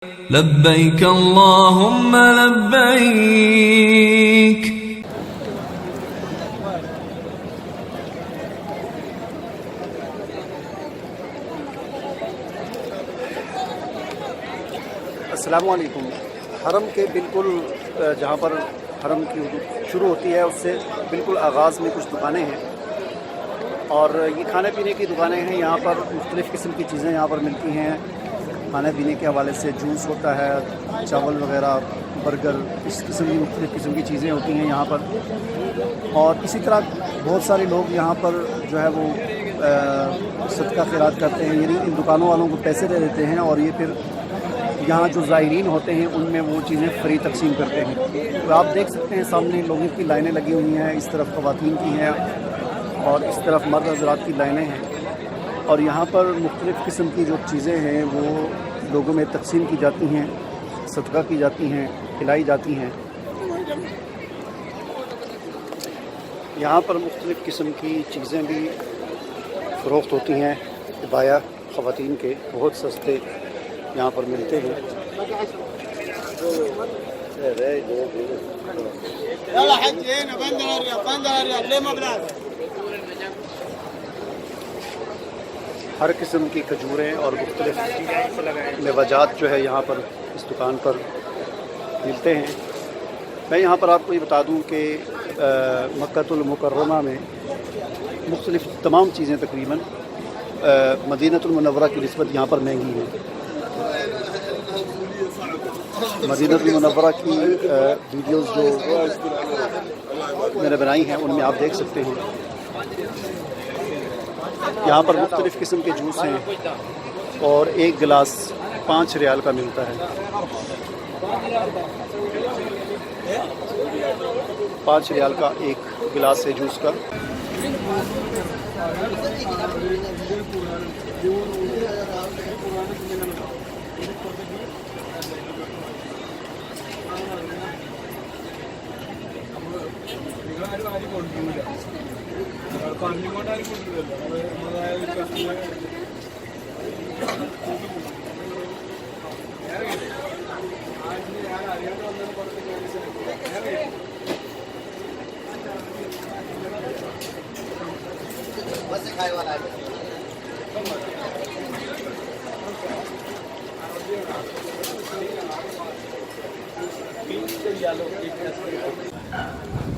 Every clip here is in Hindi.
लब्बैक अल्लाहुम्मा लब्बैक। अस्सलामुअलैकुम। हरम के बिल्कुल जहाँ पर हरम की शुरू होती है उससे बिल्कुल आगाज़ में कुछ दुकानें हैं और ये खाने पीने की दुकानें हैं। यहाँ पर मुख्तलिफ़ किस्म की चीज़ें यहाँ पर मिलती हैं। खाने पीने के हवाले से जूस होता है, चावल वगैरह, बर्गर, इस किस्म की मुख्तलिफ़ किस्म की चीज़ें होती हैं यहाँ पर। और इसी तरह बहुत सारे लोग यहाँ पर जो है वो सदका खैरात करते हैं, यानी इन दुकानों वालों को पैसे दे देते हैं और ये फिर यहाँ जो ज़ायरीन होते हैं उनमें वो चीज़ें फ्री तकसीम करते हैं। तो आप देख सकते हैं सामने लोगों की लाइनें लगी हुई हैं, इस तरफ ख़वातीन की हैं और इस तरफ मर्द हज़रात की लाइनें हैं। और यहाँ पर मुख्तलिफ़ किस्म की जो चीज़ें हैं वो लोगों में तकसीम की जाती हैं, सदका की जाती हैं, खिलाई जाती हैं। यहाँ पर मुख्तलिफ़ किस्म की चीज़ें भी फ़रोख्त होती हैं। बाया ख़वातीन के बहुत सस्ते यहाँ पर मिलते हैं। हर किस्म की खजूरें और मुख्तलिफ मेवाजात जो है यहाँ पर इस दुकान पर मिलते हैं। मैं यहाँ पर आपको ये बता दूँ कि मक्कातुल मुकर्रमा में मुख्तलिफ तमाम चीज़ें तकरीबन मदीनतुल मुनव्वरा की निस्बत यहाँ पर महंगी हैं। मदीनतुल मुनव्वरा की वीडियोज़ जो मैंने बनाई हैं उनमें आप देख सकते हैं। यहाँ पर मुख्तलिफ़ किस्म के जूस हैं और एक गिलास 5 रियाल का मिलता है। 5 रियाल का एक गिलास है जूस का।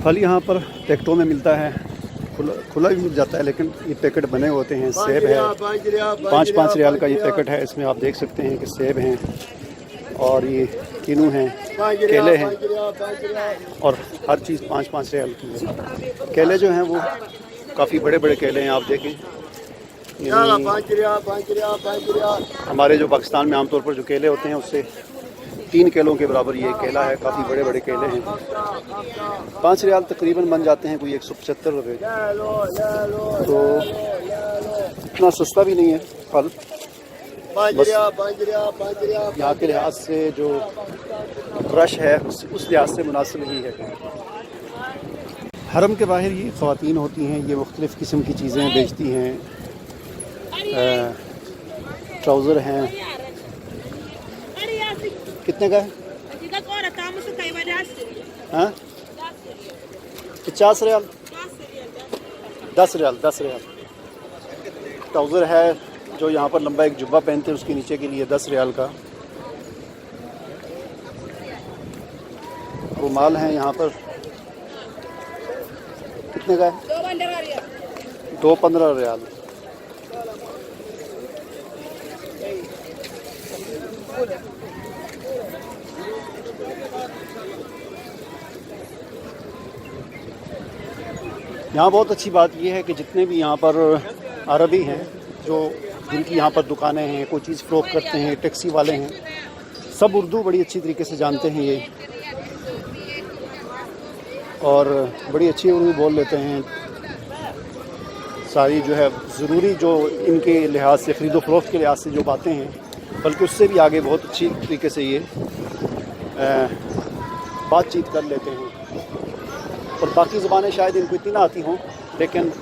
फल यहाँ पर पैकेटों में मिलता है, खुला भी मिल जाता है, लेकिन ये पैकेट बने होते हैं। सेब है 5-5 रियाल का ये पैकेट है। इसमें आप देख सकते हैं कि सेब हैं और ये किनू हैं, केले हैं और हर चीज़ 5-5 रियाल की है। केले जो हैं वो काफ़ी बड़े बड़े केले हैं, आप देखें। हमारे जो पाकिस्तान में आमतौर पर जो केले होते हैं उससे 3 किलो के बराबर ये केला है। काफ़ी बड़े बड़े केले हैं। 5 रियाल तकरीबन बन जाते हैं कोई 175 रुपये। तो इतना सस्ता भी नहीं है फल, बस यहाँ के लिहाज से जो रश है उस लिहाज से मुनासिब ही है। हरम के बाहर ये ख़वातीन होती हैं, ये मुख्तलिफ़ किस्म की चीज़ें बेचती हैं। ट्राउज़र हैं, कितने का है? हाँ 50 रियाल, 10 रियाल। ट्राउज़र है जो यहाँ पर लंबा एक जुब्बा पहनते हैं उसके नीचे के लिए 10 रियाल का। रुमाल हैं यहाँ पर, कितने का है? 2-15 रियाल। यहाँ बहुत अच्छी बात यह है कि जितने भी यहाँ पर अरबी हैं जो जिनकी यहाँ पर दुकानें हैं, कोई चीज़ फ़रोख्त करते हैं, टैक्सी वाले हैं, सब उर्दू बड़ी अच्छी तरीके से जानते हैं ये और बड़ी अच्छी उर्दू बोल लेते हैं। सारी जो है ज़रूरी जो इनके लिहाज से ख़रीदो फ़रोख्त के लिहाज से जो बातें हैं, बल्कि उससे भी आगे बहुत अच्छी तरीके से ये बातचीत कर लेते हैं। और बाकी ज़बानें शायद इनको इतनी ना आती हों, लेकिन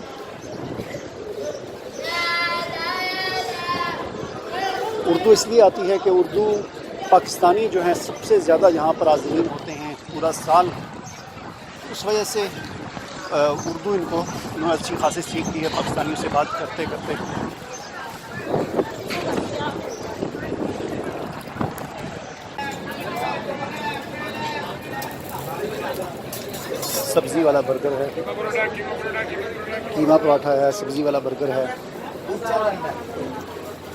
उर्दू इसलिए आती है कि उर्दू पाकिस्तानी जो हैं सबसे ज़्यादा यहाँ पर हाज़रीन होते हैं पूरा साल, उस वजह से उर्दू इन्होंने अच्छी खासी सीख ली है पाकिस्तानियों से बात करते करते। सब्ज़ी वाला बर्गर है, कीमा पराठा है, सब्ज़ी वाला बर्गर है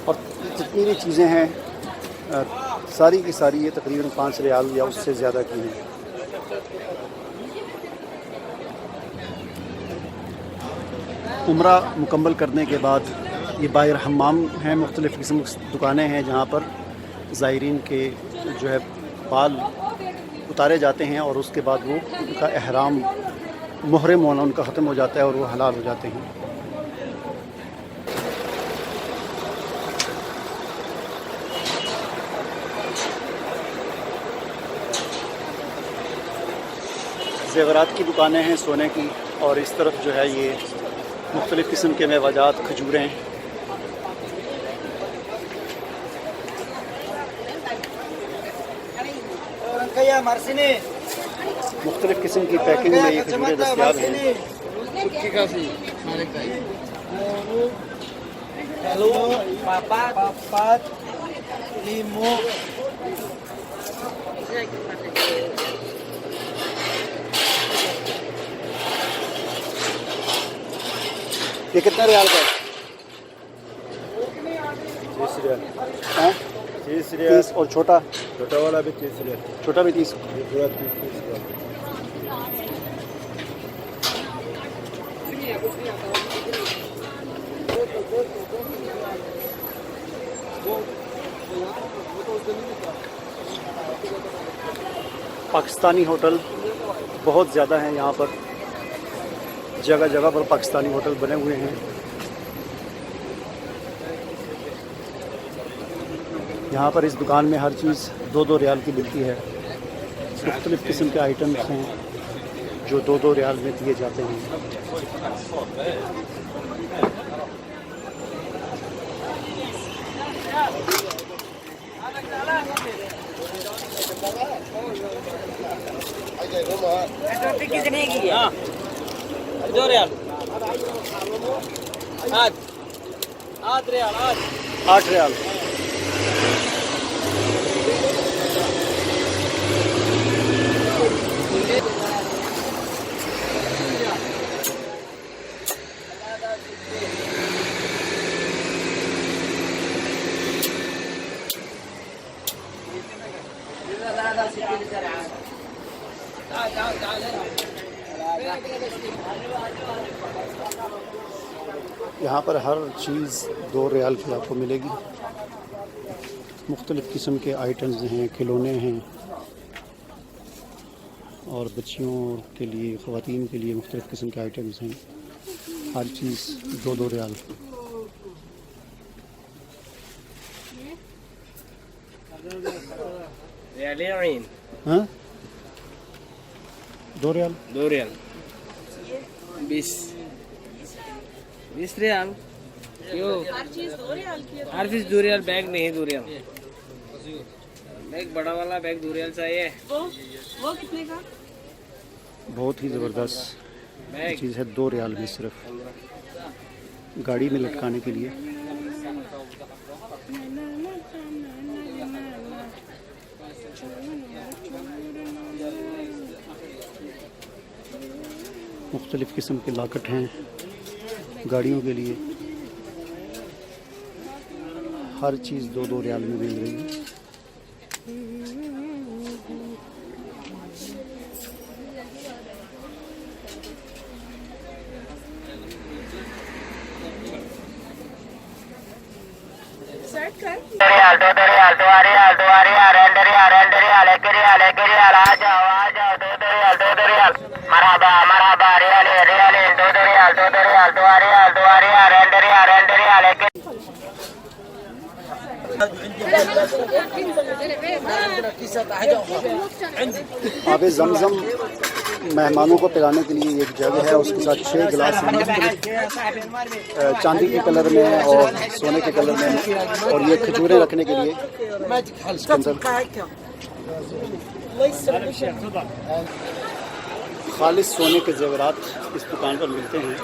और जितनी भी चीज़ें हैं सारी की सारी ये तकरीबन 5 रियाल या उससे ज़्यादा की हैं। उम्रा मुकम्मल करने के बाद ये बाहर हम्माम हैं, मुख्तलिफ़ किस्म की दुकानें हैं जहाँ पर ज़ायरीन के जो है बाल उतारे जाते हैं और उसके बाद वो उनका एहराम मुहर्रम होना उनका ख़त्म हो जाता है और वो हलाल हो जाते हैं। ज़ेवरात की दुकानें हैं सोने की, और इस तरफ जो है ये मुख्तलिफ़ किस्म के मेवाजात, खजूरें। मुख्तलिफ़ किस्म की पैकिंग में ये खजूरें दस्तयाब हैं। ये कितना रियाल का है? 30 रियाल। हाँ 30 रियाल। 30 और छोटा वाला भी 30 रियाल। छोटा भी 30। ये पूरा 30 रियाल। पाकिस्तानी होटल बहुत ज़्यादा हैं यहाँ पर, जगह जगह पर पाकिस्तानी होटल बने हुए हैं। यहाँ पर इस दुकान में हर चीज़ 2-2 रियाल की मिलती है। मुख्तलिफ़ किस्म के आइटम्स हैं जो 2-2 रियाल में दिए जाते हैं। कितने की है? 2 रियाल। आज 8 रियाल। 8 रियाल। यहाँ पर हर चीज़ 2 रियाल की आपको मिलेगी। मुख्तलिफ़ किस्म के आइटम्स हैं, खिलौने हैं और बच्चियों के लिए, ख़वातीन के लिए मुख्तलिफ़ किस्म के आइटम्स हैं। हर चीज़ 2-2 रियाल। हाँ 2 रियाल। 2 रियाल 20 रियाल। क्यों? हर चीज 2 रियाल की है। हर चीज 2 रियाल। बैग नहीं 2 रियाल। बैग बड़ा वाला बैग 2 रियाल चाहिए। वो कितने का? बहुत ही ज़बरदस्त चीज़ है, 2 रियाल में सिर्फ गाड़ी में लटकाने के लिए। मुख्तलिफ़ किस्म के लॉकेट हैं गाड़ियों के लिए। हर चीज़ 2-2 रियाल में मिल रही है। मरहबा मरहबा रियाल रियाल 2 रियाल 2 रियाल 2 रियाल 2 रियाल 2 रियाल 2 रियाल आब ज़मज़म मेहमानों को पिलाने के लिए एक जग है, उसके साथ 6 गिलास हैं, चांदी के कलर में और सोने के कलर में, और ये खजूरें रखने के लिए इसके अंदर खालिस सोने के ज़ेवरात इस दुकान पर मिलते हैं।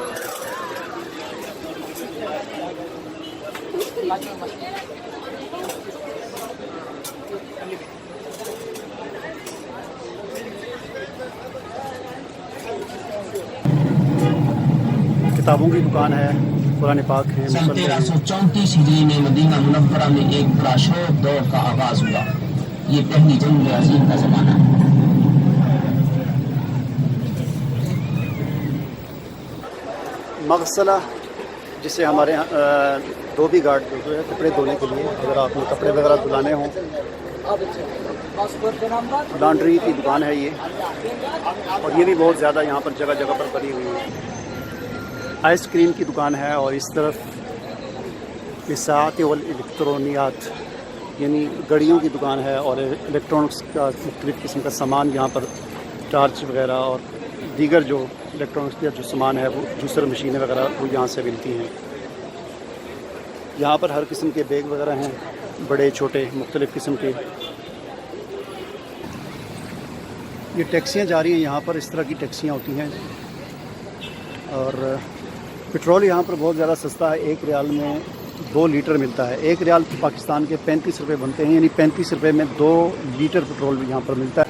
किताबों की दुकान है, कुरान पाक है, सन मुसल्ले हैं। 1334 हिजरी में मदीना मुनव्वरा में एक बड़ा शौक दौर का आगाज हुआ। ये पहली जंग अजीम का जमाना है। मगसला जिसे हमारे यहाँ धोबी गार्ड जो है कपड़े धोने के लिए, अगर आपने कपड़े वगैरह धुलाने हों, लॉन्ड्री की दुकान है ये, और ये भी बहुत ज़्यादा यहाँ पर जगह जगह पर बनी हुई है। आइसक्रीम की दुकान है, और इस तरफ इसात वल इलेक्ट्रॉनियात यानी घड़ियों की दुकान है, और इलेक्ट्रॉनिक्स का मुख्तलिफ़ किस्म का सामान यहाँ पर, टार्च वगैरह और दीगर जो इलेक्ट्रॉनिक्स का जो सामान है, वो जूसर मशीनें वगैरह वो यहाँ से मिलती हैं। यहाँ पर हर किस्म के बैग वगैरह हैं, बड़े छोटे मुख्तलिफ़ किस्म के। ये टैक्सियाँ जा रही हैं यहाँ पर, इस तरह की टैक्सियाँ होती हैं। और पेट्रोल यहाँ पर बहुत ज़्यादा सस्ता है, 1 रियाल में 2 लीटर मिलता है। 1 रियाल पाकिस्तान के 35 रुपये बनते हैं, यानी 35 रुपये में 2 लीटर पेट्रोल भी यहाँ पर मिलता है।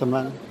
8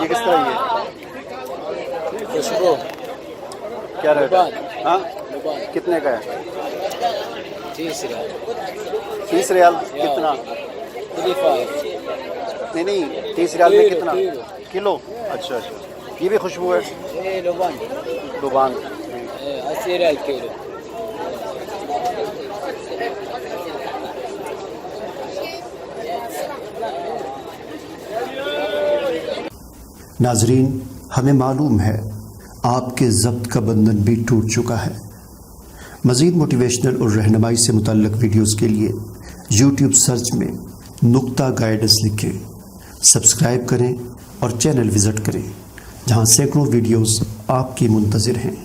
ये किस तरह ये खुशबू क्या रेट है? हाँ कितने का है? 30 रियाल 30 रियाल कितना? 35 नहीं 30 रियाल में कितना? किलो। अच्छा अच्छा, ये भी खुशबू है? ये लुबान लुबान 80 रियाल किलो। नाजरीन, हमें मालूम है आपके ज़ब्त का बंधन भी टूट चुका है। मज़ीद मोटिवेशनल और रहनुमाई से मुतल्लिक़ वीडियोज़ के लिए यूट्यूब सर्च में नुक्ता गाइडेंस लिखें, सब्सक्राइब करें और चैनल विज़िट करें, जहां सैकड़ों वीडियोज़ आपकी मुंतज़िर हैं।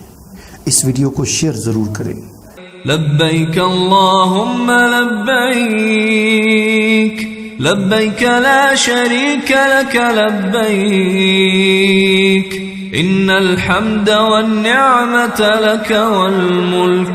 इस वीडियो को शेयर ज़रूर करें। लब्बैक अल्लाहुम्मा लब्बैक लब्बैक ला शरीक लक लब्बैक इन्नल हम्द वन निअमत लक वल मुल्क